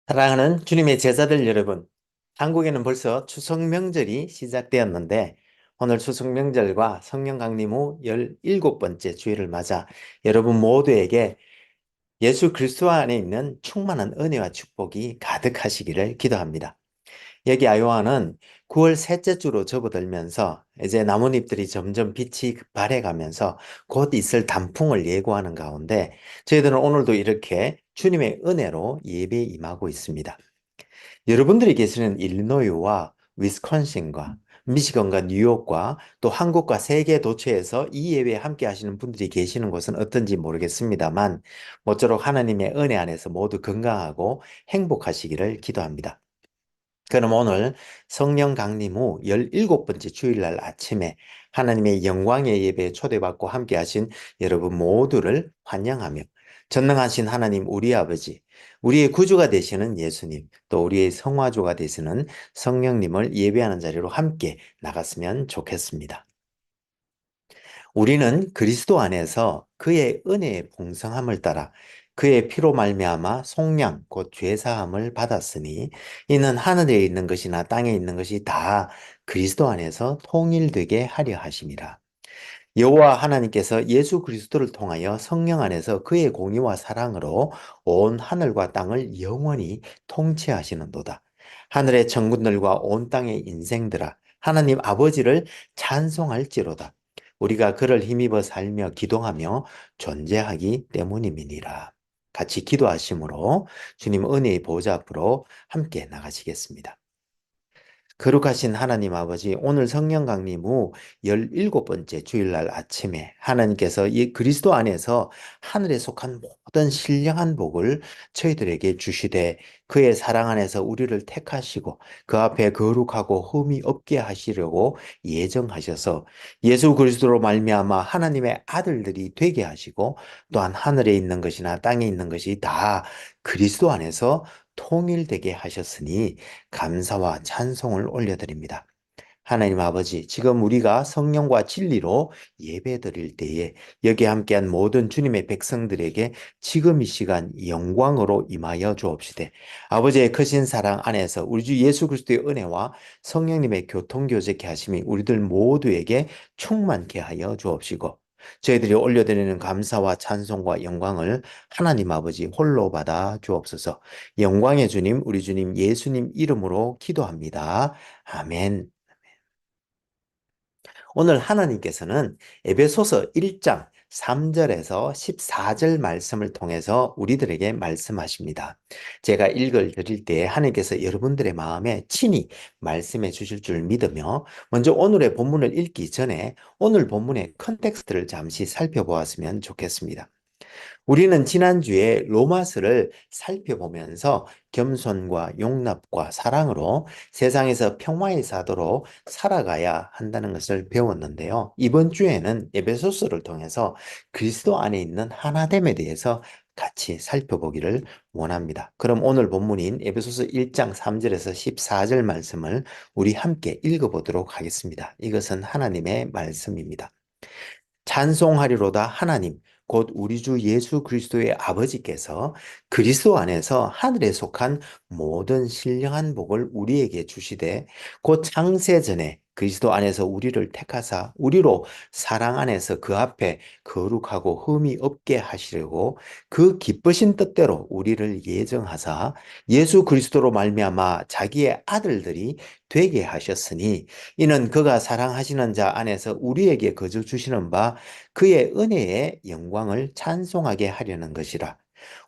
사랑하는 주님의 제자들 여러분, 한국에는 벌써 추석 명절이 시작되었는데 오늘 추석 명절과 성령 강림 후 17번째 주일을 맞아 여러분 모두에게 예수 그리스도 안에 있는 충만한 은혜와 축복이 가득하시기를 기도합니다. 여기 아요아는 9월 셋째 주로 접어들면서 이제 나뭇잎들이 점점 빛이 발해가면서 곧 있을 단풍을 예고하는 가운데 저희들은 오늘도 이렇게 주님의 은혜로 예배에 임하고 있습니다. 여러분들이 계시는 일리노이와 위스콘신과 미시건과 뉴욕과 또 한국과 세계 도처에서 이 예배에 함께 하시는 분들이 계시는 곳은 어떤지 모르겠습니다만 모쪼록 하나님의 은혜 안에서 모두 건강하고 행복하시기를 기도합니다. 그럼 오늘 성령 강림 후 17번째 주일날 아침에 하나님의 영광의 예배에 초대받고 함께 하신 여러분 모두를 환영하며 전능하신 하나님 우리 아버지, 우리의 구주가 되시는 예수님, 또 우리의 성화주가 되시는 성령님을 예배하는 자리로 함께 나갔으면 좋겠습니다. 우리는 그리스도 안에서 그의 은혜의 풍성함을 따라 그의 피로 말미암아 속량 곧 죄사함을 받았으니 이는 하늘에 있는 것이나 땅에 있는 것이 다 그리스도 안에서 통일되게 하려 하심이라. 여호와 하나님께서 예수 그리스도를 통하여 성령 안에서 그의 공의와 사랑으로 온 하늘과 땅을 영원히 통치하시는도다. 하늘의 천군들과 온 땅의 인생들아 하나님 아버지를 찬송할지로다. 우리가 그를 힘입어 살며 기도하며 존재하기 때문임이니라. 같이 기도하심으로 주님 은혜의 보좌 앞으로 함께 나가시겠습니다. 거룩하신 하나님 아버지, 오늘 성령 강림 후 17번째 주일날 아침에 하나님께서 이 그리스도 안에서 하늘에 속한 모든 신령한 복을 저희들에게 주시되 그의 사랑 안에서 우리를 택하시고 그 앞에 거룩하고 흠이 없게 하시려고 예정하셔서 예수 그리스도로 말미암아 하나님의 아들들이 되게 하시고 또한 하늘에 있는 것이나 땅에 있는 것이 다 그리스도 안에서 통일되게 하셨으니 감사와 찬송을 올려드립니다. 하나님 아버지, 지금 우리가 성령과 진리로 예배 드릴 때에 여기 함께한 모든 주님의 백성들에게 지금 이 시간 영광으로 임하여 주옵시되 아버지의 크신 사랑 안에서 우리 주 예수 그리스도의 은혜와 성령님의 교통교제케 하심이 우리들 모두에게 충만케 하여 주옵시고 저희들이 올려드리는 감사와 찬송과 영광을 하나님 아버지 홀로 받아 주옵소서. 영광의 주님, 우리 주님 예수님 이름으로 기도합니다. 아멘. 오늘 하나님께서는 에베소서 1장 3절에서 14절 말씀을 통해서 우리들에게 말씀하십니다. 제가 읽을 드릴 때 하나님께서 여러분들의 마음에 친히 말씀해 주실 줄 믿으며 먼저 오늘의 본문을 읽기 전에 오늘 본문의 컨텍스트를 잠시 살펴보았으면 좋겠습니다. 우리는 지난주에 로마서를 살펴보면서 겸손과 용납과 사랑으로 세상에서 평화의 사도로 살아가야 한다는 것을 배웠는데요. 이번 주에는 에베소서를 통해서 그리스도 안에 있는 하나됨에 대해서 같이 살펴보기를 원합니다. 그럼 오늘 본문인 에베소서 1장 3절에서 14절 말씀을 우리 함께 읽어보도록 하겠습니다. 이것은 하나님의 말씀입니다. 찬송하리로다 하나님 곧 우리 주 예수 그리스도의 아버지께서 그리스도 안에서 하늘에 속한 모든 신령한 복을 우리에게 주시되 곧 창세 전에 그리스도 안에서 우리를 택하사 우리로 사랑 안에서 그 앞에 거룩하고 흠이 없게 하시려고 그 기쁘신 뜻대로 우리를 예정하사 예수 그리스도로 말미암아 자기의 아들들이 되게 하셨으니 이는 그가 사랑하시는 자 안에서 우리에게 거저 주시는 바 그의 은혜의 영광을 찬송하게 하려는 것이라.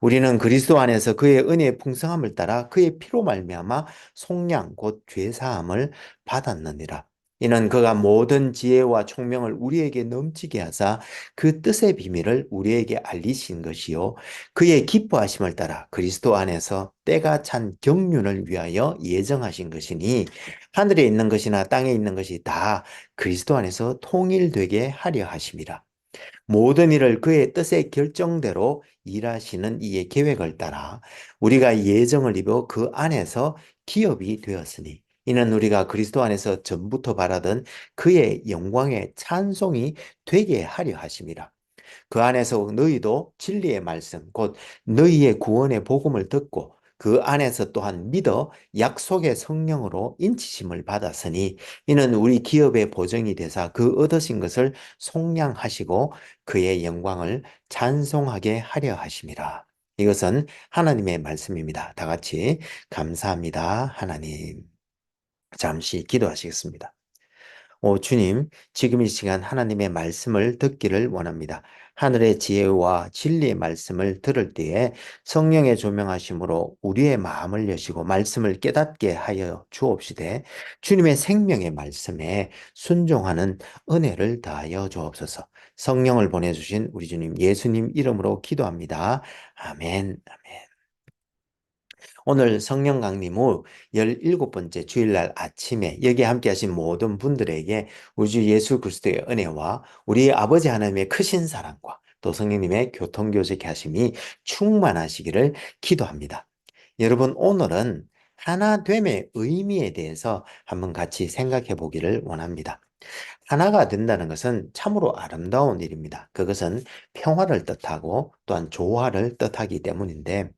우리는 그리스도 안에서 그의 은혜의 풍성함을 따라 그의 피로 말미암아 속량 곧 죄사함을 받았느니라. 이는 그가 모든 지혜와 총명을 우리에게 넘치게 하사 그 뜻의 비밀을 우리에게 알리신 것이요 그의 기뻐하심을 따라 그리스도 안에서 때가 찬 경륜을 위하여 예정하신 것이니 하늘에 있는 것이나 땅에 있는 것이 다 그리스도 안에서 통일되게 하려 하심이라. 모든 일을 그의 뜻의 결정대로 일하시는 이의 계획을 따라 우리가 예정을 입어 그 안에서 기업이 되었으니 이는 우리가 그리스도 안에서 전부터 바라던 그의 영광의 찬송이 되게 하려 하심이라. 그 안에서 너희도 진리의 말씀 곧 너희의 구원의 복음을 듣고 그 안에서 또한 믿어 약속의 성령으로 인치심을 받았으니 이는 우리 기업의 보정이 되사 그 얻으신 것을 속량하시고 그의 영광을 찬송하게 하려 하심이라. 이것은 하나님의 말씀입니다. 다 같이 감사합니다, 하나님. 잠시 기도하시겠습니다. 주님, 지금 이 시간 하나님의 말씀을 듣기를 원합니다. 하늘의 지혜와 진리의 말씀을 들을 때에 성령의 조명하심으로 우리의 마음을 여시고 말씀을 깨닫게 하여 주옵시되 주님의 생명의 말씀에 순종하는 은혜를 다하여 주옵소서. 성령을 보내주신 우리 주님 예수님 이름으로 기도합니다. 아멘. 아멘. 오늘 성령 강림 후 17번째 주일날 아침에 여기 함께 하신 모든 분들에게 우리 주 예수 그리스도의 은혜와 우리 아버지 하나님의 크신 사랑과 또 성령님의 교통교제케 하심이 충만하시기를 기도합니다. 여러분, 오늘은 하나됨의 의미에 대해서 한번 같이 생각해 보기를 원합니다. 하나가 된다는 것은 참으로 아름다운 일입니다. 그것은 평화를 뜻하고 또한 조화를 뜻하기 때문인데,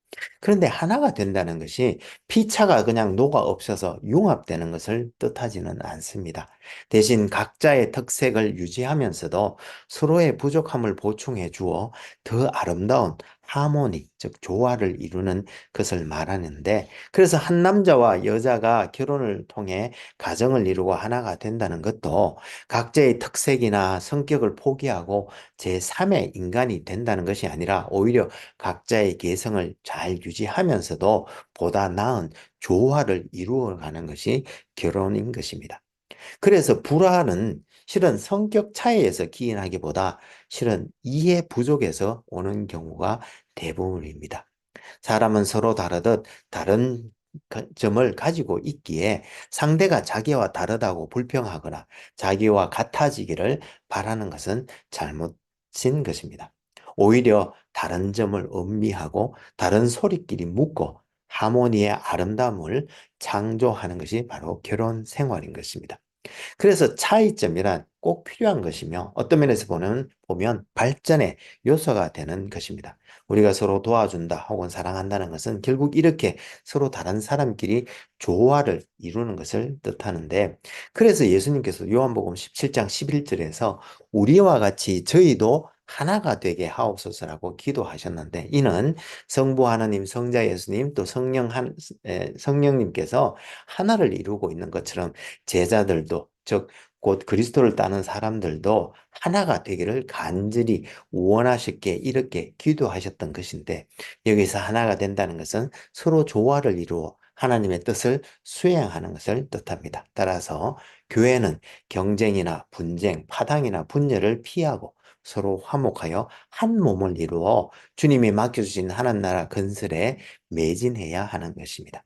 그런데 하나가 된다는 것이 피차가 그냥 녹아 없어서 융합되는 것을 뜻하지는 않습니다. 대신 각자의 특색을 유지하면서도 서로의 부족함을 보충해 주어 더 아름다운 하모니, 즉 조화를 이루는 것을 말하는데, 그래서 한 남자와 여자가 결혼을 통해 가정을 이루고 하나가 된다는 것도 각자의 특색이나 성격을 포기하고 제3의 인간이 된다는 것이 아니라 오히려 각자의 개성을 잘 유지하면서도 보다 나은 조화를 이루어가는 것이 결혼인 것입니다. 그래서 불화는 실은 성격 차이에서 기인하기보다 실은 이해 부족에서 오는 경우가 대부분입니다. 사람은 서로 다르듯 다른 점을 가지고 있기에 상대가 자기와 다르다고 불평하거나 자기와 같아지기를 바라는 것은 잘못인 것입니다. 오히려 다른 점을 음미하고 다른 소리끼리 묶어 하모니의 아름다움을 창조하는 것이 바로 결혼 생활인 것입니다. 그래서 차이점이란 꼭 필요한 것이며 어떤 면에서 보면 발전의 요소가 되는 것입니다. 우리가 서로 도와준다 혹은 사랑한다는 것은 결국 이렇게 서로 다른 사람끼리 조화를 이루는 것을 뜻하는데, 그래서 예수님께서 요한복음 17장 11절에서 우리와 같이 저희도 하나가 되게 하옵소서라고 기도하셨는데, 이는 성부 하나님, 성자 예수님, 또 성령님께서 하나를 이루고 있는 것처럼 제자들도, 즉 곧 그리스도를 따는 사람들도 하나가 되기를 간절히 원하셨기에 이렇게 기도하셨던 것인데, 여기서 하나가 된다는 것은 서로 조화를 이루어 하나님의 뜻을 수행하는 것을 뜻합니다. 따라서 교회는 경쟁이나 분쟁, 파당이나 분열을 피하고 서로 화목하여 한 몸을 이루어 주님이 맡겨주신 하나님 나라 건설에 매진해야 하는 것입니다.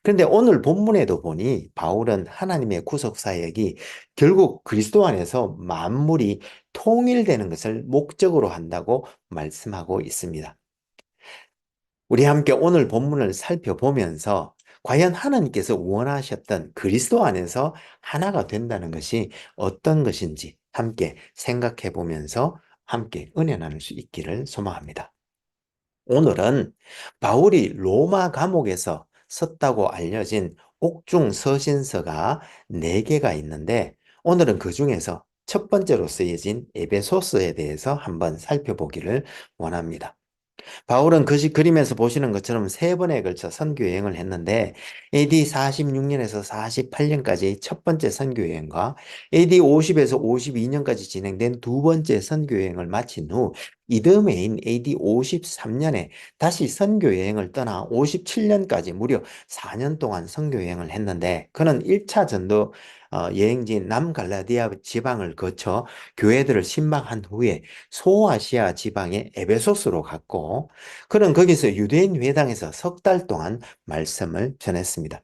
그런데 오늘 본문에도 보니 바울은 하나님의 구속 사역이 결국 그리스도 안에서 만물이 통일되는 것을 목적으로 한다고 말씀하고 있습니다. 우리 함께 오늘 본문을 살펴보면서 과연 하나님께서 원하셨던 그리스도 안에서 하나가 된다는 것이 어떤 것인지 함께 생각해 보면서 함께 은혜 나눌 수 있기를 소망합니다. 오늘은 바울이 로마 감옥에서 썼다고 알려진 옥중 서신서가 4개가 있는데, 오늘은 그 중에서 첫 번째로 쓰여진 에베소서에 대해서 한번 살펴보기를 원합니다. 바울은 그림에서 보시는 것처럼 3번에 걸쳐 선교 여행을 했는데 AD 46년에서 48년까지 첫 번째 선교 여행과 AD 50에서 52년까지 진행된 두 번째 선교 여행을 마친 후 이듬해인 AD 53년에 다시 선교 여행을 떠나 57년까지 무려 4년 동안 선교 여행을 했는데, 그는 1차 전도 여행지인 남갈라디아 지방을 거쳐 교회들을 신방한 후에 소아시아 지방의 에베소스로 갔고, 그는 거기서 유대인 회당에서 3달 동안 말씀을 전했습니다.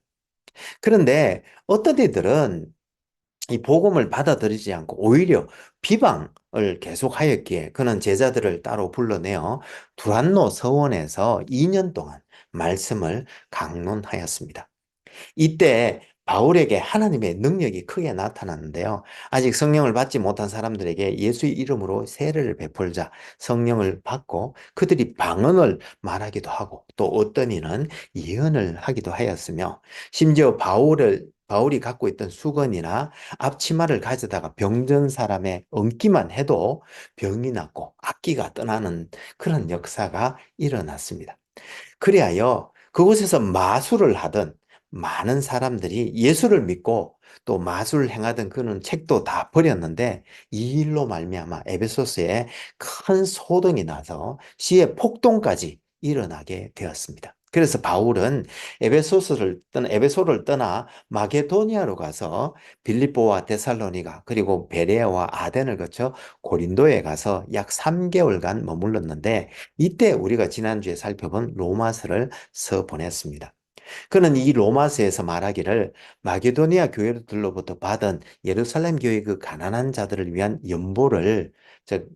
그런데 어떤 이들은 이 복음을 받아들이지 않고 오히려 비방을 계속하였기에 그는 제자들을 따로 불러내어 두란노 서원에서 2년 동안 말씀을 강론하였습니다. 이때 바울에게 하나님의 능력이 크게 나타났는데요. 아직 성령을 받지 못한 사람들에게 예수의 이름으로 세례를 베풀자 성령을 받고 그들이 방언을 말하기도 하고 또 어떤 이는 예언을 하기도 하였으며 심지어 바울이 갖고 있던 수건이나 앞치마를 가져다가 병든 사람의 얹기만 해도 병이 낫고 악기가 떠나는 그런 역사가 일어났습니다. 그리하여 그곳에서 마술을 하던 많은 사람들이 예수를 믿고 또 마술을 행하던 그는 책도 다 버렸는데 이 일로 말미암아 에베소스에 큰 소동이 나서 시의 폭동까지 일어나게 되었습니다. 그래서 바울은 에베소를 떠나 마게도니아로 가서 빌립보와 데살로니가 그리고 베레아와 아덴을 거쳐 고린도에 가서 약 3개월간 머물렀는데 이때 우리가 지난주에 살펴본 로마서를 써 보냈습니다. 그는 이 로마서에서 말하기를 마게도니아 교회들로부터 받은 예루살렘 교회 그 가난한 자들을 위한 연보를 즉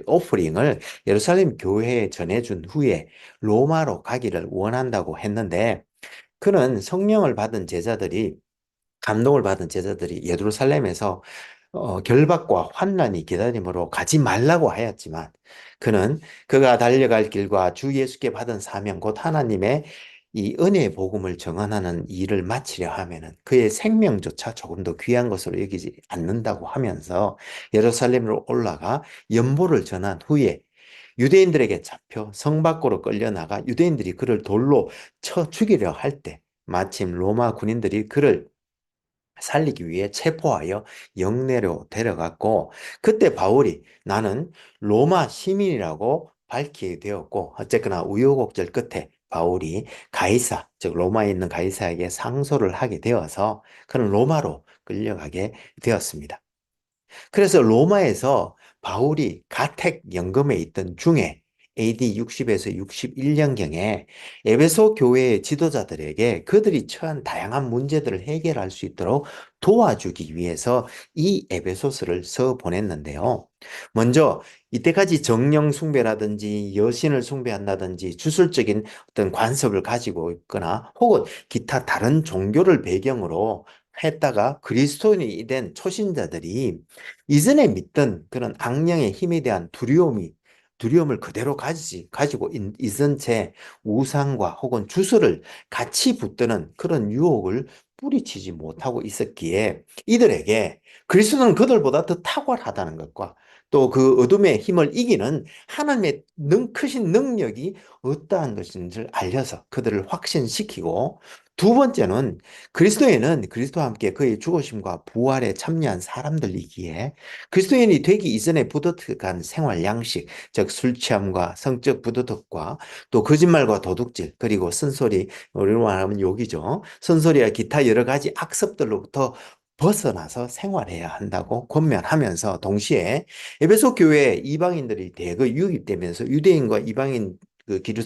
오프링을 예루살렘 교회에 전해준 후에 로마로 가기를 원한다고 했는데 그는 성령을 받은 제자들이 감동을 받은 제자들이 예루살렘에서 결박과 환난이 기다림으로 가지 말라고 하였지만 그는 그가 달려갈 길과 주 예수께 받은 사명 곧 하나님의 이 은혜의 복음을 정언하는 일을 마치려 하면은 그의 생명조차 조금 더 귀한 것으로 여기지 않는다고 하면서 예루살렘으로 올라가 연보를 전한 후에 유대인들에게 잡혀 성 밖으로 끌려나가 유대인들이 그를 돌로 쳐 죽이려 할 때 마침 로마 군인들이 그를 살리기 위해 체포하여 영내로 데려갔고 그때 바울이 나는 로마 시민이라고 밝히게 되었고 어쨌거나 우여곡절 끝에 바울이 가이사 즉 로마에 있는 가이사에게 상소를 하게 되어서 그는 로마로 끌려가게 되었습니다. 그래서 로마에서 바울이 가택 연금에 있던 중에 AD 60에서 61년경에 에베소 교회의 지도자들에게 그들이 처한 다양한 문제들을 해결할 수 있도록 도와주기 위해서 이 에베소서를 써 보냈는데요. 먼저 이때까지 정령 숭배라든지 여신을 숭배한다든지 주술적인 어떤 관습을 가지고 있거나 혹은 기타 다른 종교를 배경으로 했다가 그리스도인이 된 초신자들이 이전에 믿던 그런 악령의 힘에 대한 두려움을 그대로 가지고 있은 채 우상과 혹은 주술을 같이 붙드는 그런 유혹을 뿌리치지 못하고 있었기에 이들에게 그리스도는 그들보다 더 탁월하다는 것과 또 그 어둠의 힘을 이기는 하나님의 크신 능력이 어떠한 것인지를 알려서 그들을 확신시키고 두 번째는 그리스도인은 그리스도와 함께 그의 죽으심과 부활에 참여한 사람들이기에 그리스도인이 되기 이전에 부도덕한 생활 양식, 즉 술 취함과 성적 부도덕과 또 거짓말과 도둑질, 그리고 쓴소리, 우리로 말하면 욕이죠. 쓴소리와 기타 여러 가지 악습들로부터 벗어나서 생활해야 한다고 권면하면서 동시에 에베소 교회에 이방인들이 대거 유입되면서 유대인과 이방인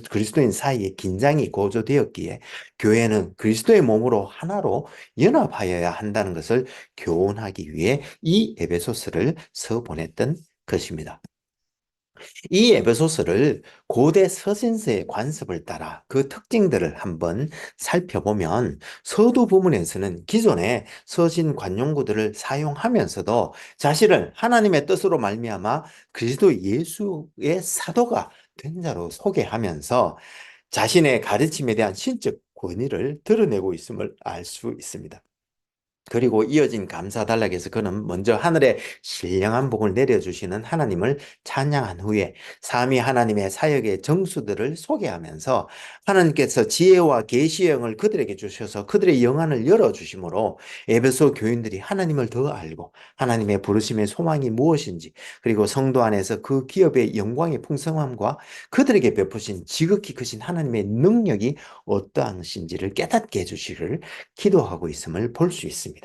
그리스도인 사이에 긴장이 고조되었기에 교회는 그리스도의 몸으로 하나로 연합하여야 한다는 것을 교훈하기 위해 이 에베소서를 써 보냈던 것입니다. 이 에베소서를 고대 서신서의 관습을 따라 그 특징들을 한번 살펴보면 서두 부분에서는 기존의 서신 관용구들을 사용하면서도 자신을 하나님의 뜻으로 말미암아 그리스도 예수의 사도가 된 자로 소개하면서 자신의 가르침에 대한 신적 권위를 드러내고 있음을 알 수 있습니다. 그리고 이어진 감사 단락에서 그는 먼저 하늘에 신령한 복을 내려주시는 하나님을 찬양한 후에 삼위 하나님의 사역의 정수들을 소개하면서 하나님께서 지혜와 계시의 영을 그들에게 주셔서 그들의 영안을 열어주심으로 에베소 교인들이 하나님을 더 알고 하나님의 부르심의 소망이 무엇인지 그리고 성도 안에서 그 기업의 영광의 풍성함과 그들에게 베푸신 지극히 크신 하나님의 능력이 어떠하신지를 깨닫게 해주시기를 기도하고 있음을 볼 수 있습니다.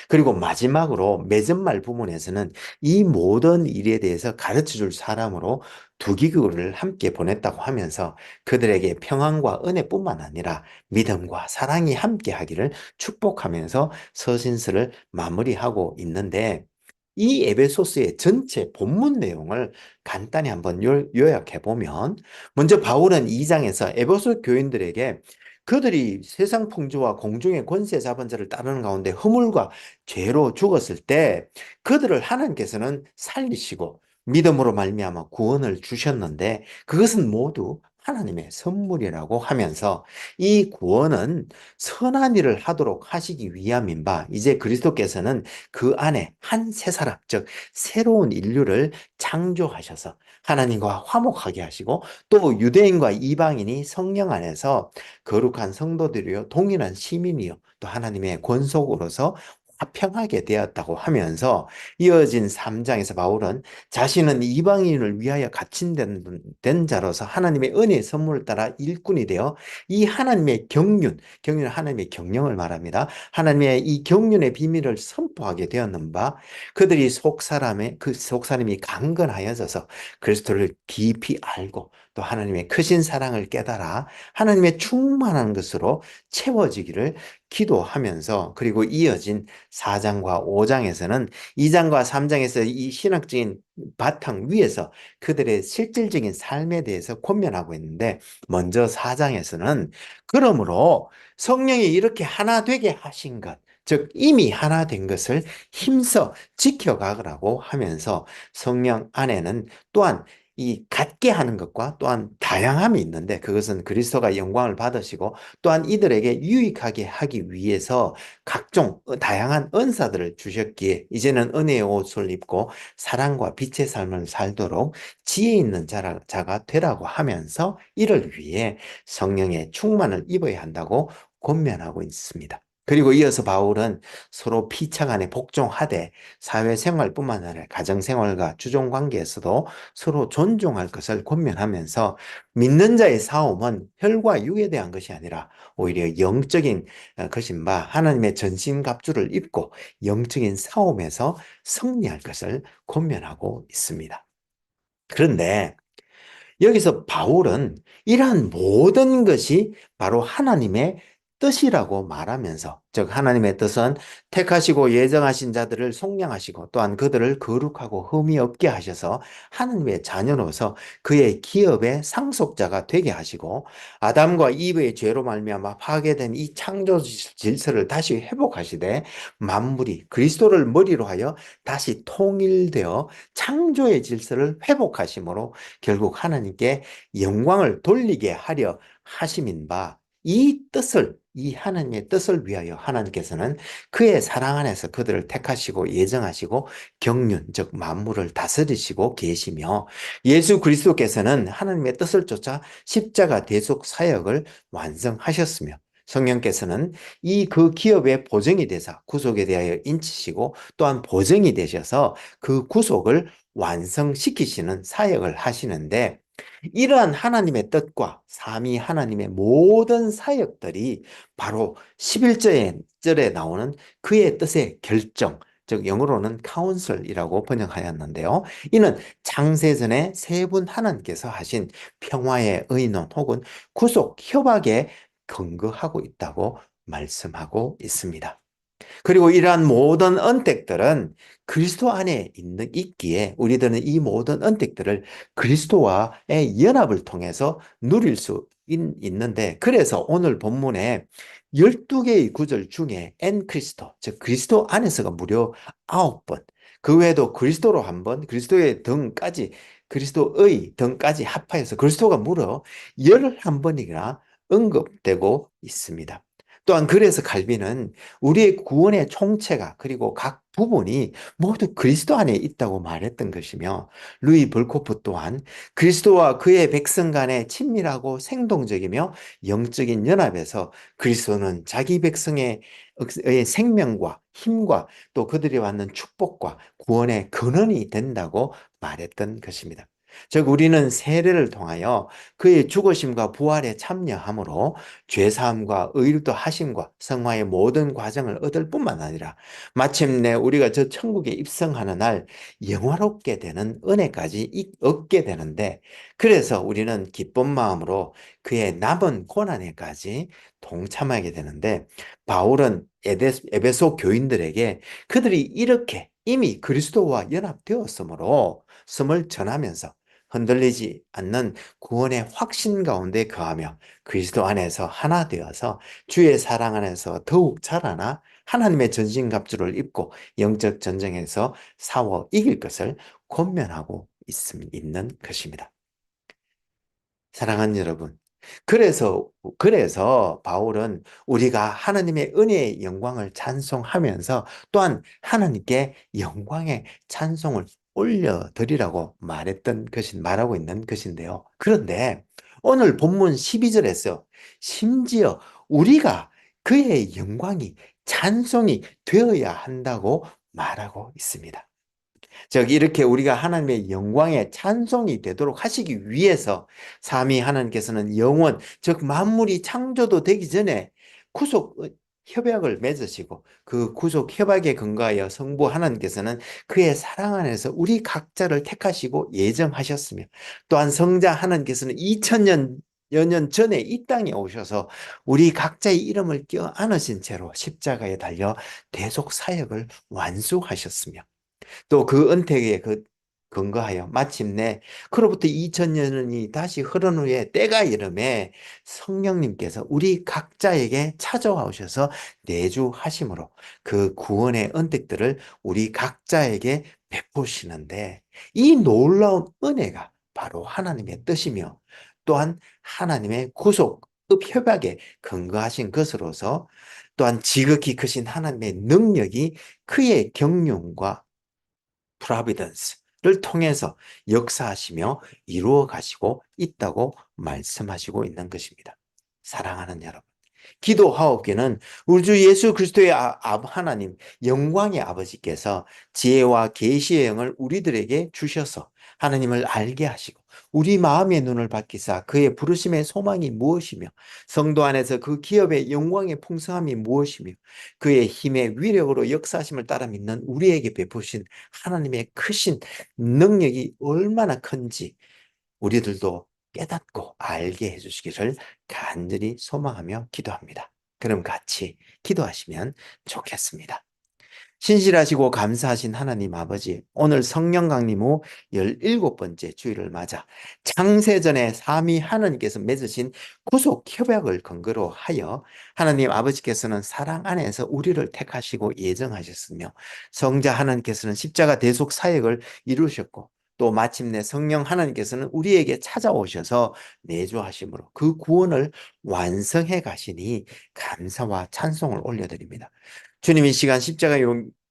그리고 마지막으로 맺은말 부분에서는 이 모든 일에 대해서 가르쳐 줄 사람으로 두 기구를 함께 보냈다고 하면서 그들에게 평안과 은혜뿐만 아니라 믿음과 사랑이 함께 하기를 축복하면서 서신서를 마무리하고 있는데 이 에베소스의 전체 본문 내용을 간단히 한번 요약해 보면 먼저 바울은 2장에서 에베소 교인들에게 그들이 세상 풍조와 공중의 권세 잡은 자를 따르는 가운데 허물과 죄로 죽었을 때 그들을 하나님께서는 살리시고 믿음으로 말미암아 구원을 주셨는데 그것은 모두 하나님의 선물이라고 하면서 이 구원은 선한 일을 하도록 하시기 위함인 바 이제 그리스도께서는 그 안에 한 새 사람 즉 새로운 인류를 창조하셔서 하나님과 화목하게 하시고 또 유대인과 이방인이 성령 안에서 거룩한 성도들이요 동일한 시민이요 또 하나님의 권속으로서 화평하게 되었다고 하면서 이어진 3장에서 바울은 자신은 이방인을 위하여 갇힌 된 자로서 하나님의 은혜의 선물을 따라 일꾼이 되어 이 하나님의 경륜 하나님의 경영을 말합니다. 하나님의 이 경륜의 비밀을 선포하게 되었는 바 그들이 그 속사람이 강건하여져서 그리스도를 깊이 알고 또 하나님의 크신 사랑을 깨달아 하나님의 충만한 것으로 채워지기를 기도하면서 그리고 이어진 4장과 5장에서는 2장과 3장에서 이 신학적인 바탕 위에서 그들의 실질적인 삶에 대해서 권면하고 있는데 먼저 4장에서는 그러므로 성령이 이렇게 하나 되게 하신 것, 즉 이미 하나 된 것을 힘써 지켜가라고 하면서 성령 안에는 또한 이 같게 하는 것과 또한 다양함이 있는데 그것은 그리스도가 영광을 받으시고 또한 이들에게 유익하게 하기 위해서 각종 다양한 은사들을 주셨기에 이제는 은혜의 옷을 입고 사랑과 빛의 삶을 살도록 지혜 있는 자가 되라고 하면서 이를 위해 성령의 충만을 입어야 한다고 권면하고 있습니다. 그리고 이어서 바울은 서로 피차 간에 복종하되 사회생활뿐만 아니라 가정생활과 주종관계에서도 서로 존중할 것을 권면하면서 믿는 자의 싸움은 혈과 육에 대한 것이 아니라 오히려 영적인 것인 바 하나님의 전신갑주를 입고 영적인 싸움에서 승리할 것을 권면하고 있습니다. 그런데 여기서 바울은 이러한 모든 것이 바로 하나님의 뜻이라고 말하면서 즉 하나님의 뜻은 택하시고 예정하신 자들을 속량하시고 또한 그들을 거룩하고 흠이 없게 하셔서 하나님의 자녀로서 그의 기업의 상속자가 되게 하시고 아담과 이브의 죄로 말미암아 파괴된 이 창조 질서를 다시 회복하시되 만물이 그리스도를 머리로 하여 다시 통일되어 창조의 질서를 회복하심으로 결국 하나님께 영광을 돌리게 하려 하심인 바 이 뜻을 이 하나님의 뜻을 위하여 하나님께서는 그의 사랑 안에서 그들을 택하시고 예정하시고 경륜 즉 만물을 다스리시고 계시며 예수 그리스도께서는 하나님의 뜻을 쫓아 십자가 대속 사역을 완성하셨으며 성령께서는 이 그 기업의 보증이 되사 구속에 대하여 인치시고 또한 보증이 되셔서 그 구속을 완성시키시는 사역을 하시는데 이러한 하나님의 뜻과 삼위 하나님의 모든 사역들이 바로 11절에 나오는 그의 뜻의 결정, 즉 영어로는 카운슬이라고 번역하였는데요. 이는 창세전에 세 분 하나님께서 하신 평화의 의논 혹은 구속 협약에 근거하고 있다고 말씀하고 있습니다. 그리고 이러한 모든 언택들은 그리스도 안에 있기에 우리들은 이 모든 언택들을 그리스도와의 연합을 통해서 누릴 수 있는데 그래서 오늘 본문에 12개의 구절 중에 엔 크리스토, 즉 그리스도 안에서가 무려 9번, 그 외에도 그리스도로 한 번, 그리스도의 등까지, 그리스도의 등까지 합하여서 그리스도가 무려 11번이나 언급되고 있습니다. 또한 그래서 칼빈은 우리의 구원의 총체가 그리고 각 부분이 모두 그리스도 안에 있다고 말했던 것이며 루이 벌코프 또한 그리스도와 그의 백성 간에 친밀하고 생동적이며 영적인 연합에서 그리스도는 자기 백성의 생명과 힘과 또 그들이 받는 축복과 구원의 근원이 된다고 말했던 것입니다. 즉 우리는 세례를 통하여 그의 죽으심과 부활에 참여함으로 죄사함과 의롭다 하심과 성화의 모든 과정을 얻을 뿐만 아니라 마침내 우리가 저 천국에 입성하는 날 영화롭게 되는 은혜까지 얻게 되는데 그래서 우리는 기쁜 마음으로 그의 남은 고난에까지 동참하게 되는데 바울은 에베소 교인들에게 그들이 이렇게 이미 그리스도와 연합되었으므로 섬을 전하면서 흔들리지 않는 구원의 확신 가운데 거하며 그리스도 안에서 하나 되어서 주의 사랑 안에서 더욱 자라나 하나님의 전신갑주를 입고 영적 전쟁에서 싸워 이길 것을 권면하고 있는 것입니다. 사랑하는 여러분, 그래서 바울은 우리가 하나님의 은혜의 영광을 찬송하면서 또한 하나님께 영광의 찬송을 올려드리라고 말하고 있는 것인데요. 그런데 오늘 본문 12절에서 심지어 우리가 그의 영광이 찬송이 되어야 한다고 말하고 있습니다. 즉 이렇게 우리가 하나님의 영광의 찬송이 되도록 하시기 위해서 삼위 하나님께서는 영원 즉 만물이 창조도 되기 전에 구속 협약을 맺으시고 그 구속 협약에 근거하여 성부 하나님께서는 그의 사랑 안에서 우리 각자를 택하시고 예정하셨으며 또한 성자 하나님께서는 2000년 여년 전에 이 땅에 오셔서 우리 각자의 이름을 껴안으신 채로 십자가에 달려 대속 사역을 완수하셨으며 또 그 은택에 근거하여 마침내 그로부터 2000년이 다시 흐른 후에 때가 이름에 성령님께서 우리 각자에게 찾아와 오셔서 내주하심으로 그 구원의 은택들을 우리 각자에게 베푸시는데 이 놀라운 은혜가 바로 하나님의 뜻이며 또한 하나님의 구속 협약에 근거하신 것으로서 또한 지극히 크신 하나님의 능력이 그의 경륜과 프로비던스를 통해서 역사하시며 이루어 가시고 있다고 말씀하시고 있는 것입니다. 사랑하는 여러분, 기도하옵기는 우리 주 예수 그리스도의 하나님 영광의 아버지께서 지혜와 계시의 영을 우리들에게 주셔서 하나님을 알게 하시고 우리 마음의 눈을 밝히사 그의 부르심의 소망이 무엇이며 성도 안에서 그 기업의 영광의 풍성함이 무엇이며 그의 힘의 위력으로 역사하심을 따라 믿는 우리에게 베푸신 하나님의 크신 능력이 얼마나 큰지 우리들도 깨닫고 알게 해주시기를 간절히 소망하며 기도합니다. 그럼 같이 기도하시면 좋겠습니다. 신실하시고 감사하신 하나님 아버지, 오늘 성령 강림 후 17번째 주일을 맞아 창세전에 삼위 하나님께서 맺으신 구속 협약을 근거로 하여 하나님 아버지께서는 사랑 안에서 우리를 택하시고 예정하셨으며 성자 하나님께서는 십자가 대속 사역을 이루셨고 또 마침내 성령 하나님께서는 우리에게 찾아오셔서 내주하심으로 그 구원을 완성해 가시니 감사와 찬송을 올려드립니다. 주님 이 시간 십자가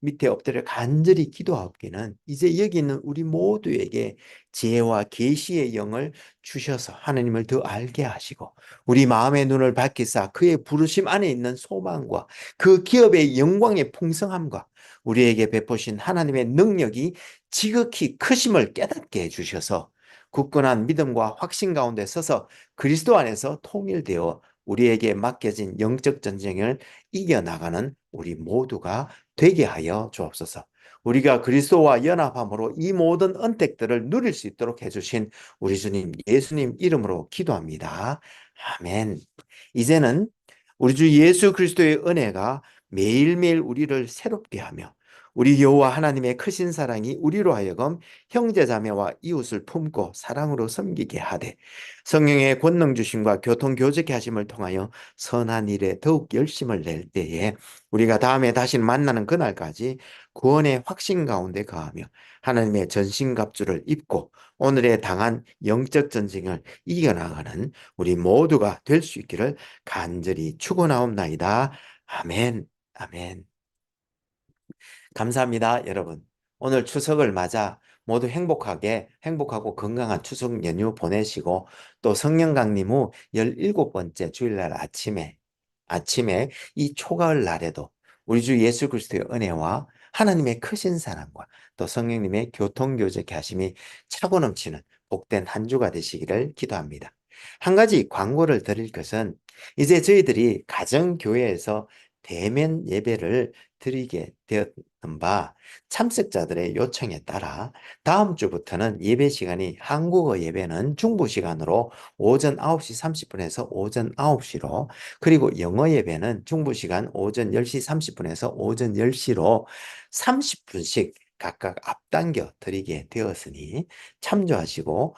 밑에 엎드려 간절히 기도하옵기는 이제 여기 있는 우리 모두에게 지혜와 계시의 영을 주셔서 하나님을 더 알게 하시고 우리 마음의 눈을 밝히사 그의 부르심 안에 있는 소망과 그 기업의 영광의 풍성함과 우리에게 베푸신 하나님의 능력이 지극히 크심을 깨닫게 해주셔서 굳건한 믿음과 확신 가운데 서서 그리스도 안에서 통일되어 우리에게 맡겨진 영적 전쟁을 이겨나가는 우리 모두가 되게 하여 주옵소서. 우리가 그리스도와 연합함으로 이 모든 은택들을 누릴 수 있도록 해주신 우리 주님 예수님 이름으로 기도합니다. 아멘. 이제는 우리 주 예수 그리스도의 은혜가 매일매일 우리를 새롭게 하며 우리 여호와 하나님의 크신 사랑이 우리로 하여금 형제자매와 이웃을 품고 사랑으로 섬기게 하되 성령의 권능 주심과 교통 교제케 하심을 통하여 선한 일에 더욱 열심을 낼 때에 우리가 다음에 다시 만나는 그날까지 구원의 확신 가운데 거하며 하나님의 전신갑주를 입고 오늘의 당한 영적 전쟁을 이겨나가는 우리 모두가 될 수 있기를 간절히 축원하옵나이다. 아멘. 아멘. 감사합니다, 여러분. 오늘 추석을 맞아 모두 행복하고 건강한 추석 연휴 보내시고 또 성령 강림 후 17번째 주일날 아침에 이 초가을 날에도 우리 주 예수 그리스도의 은혜와 하나님의 크신 사랑과 또 성령님의 교통교제케 하심이 차고 넘치는 복된 한 주가 되시기를 기도합니다. 한 가지 광고를 드릴 것은 이제 저희들이 가정교회에서 대면 예배를 드리게 되었던 바 참석자들의 요청에 따라 다음 주부터는 예배 시간이 한국어 예배는 중부 시간으로 오전 9시 30분에서 오전 9시로 그리고 영어 예배는 중부 시간 오전 10시 30분에서 오전 10시로 30분씩 각각 앞당겨 드리게 되었으니 참조하시고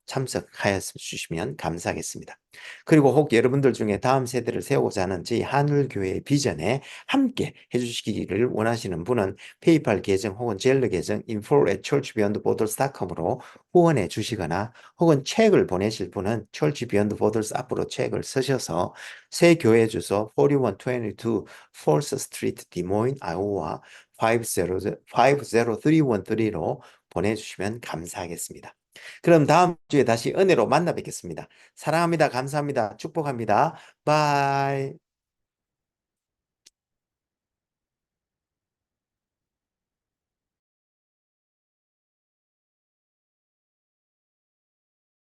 참석하여 주시면 감사하겠습니다. 그리고 혹 여러분들 중에 다음 세대를 세우고자 하는 저희 한울교회의 비전에 함께 해주시기를 원하시는 분은 페이팔 계정 혹은 젤러 계정 info@churchbeyondborders.com으로 후원해 주시거나 혹은 책을 보내실 분은 Church Beyond Borders 앞으로 책을 쓰셔서 새 교회 주소 4122 Fourth Street, 디모인, 아이오와 50313로 보내주시면 감사하겠습니다. 그럼 다음 주에 다시 은혜로 만나 뵙겠습니다. 사랑합니다. 감사합니다. 축복합니다. 바이.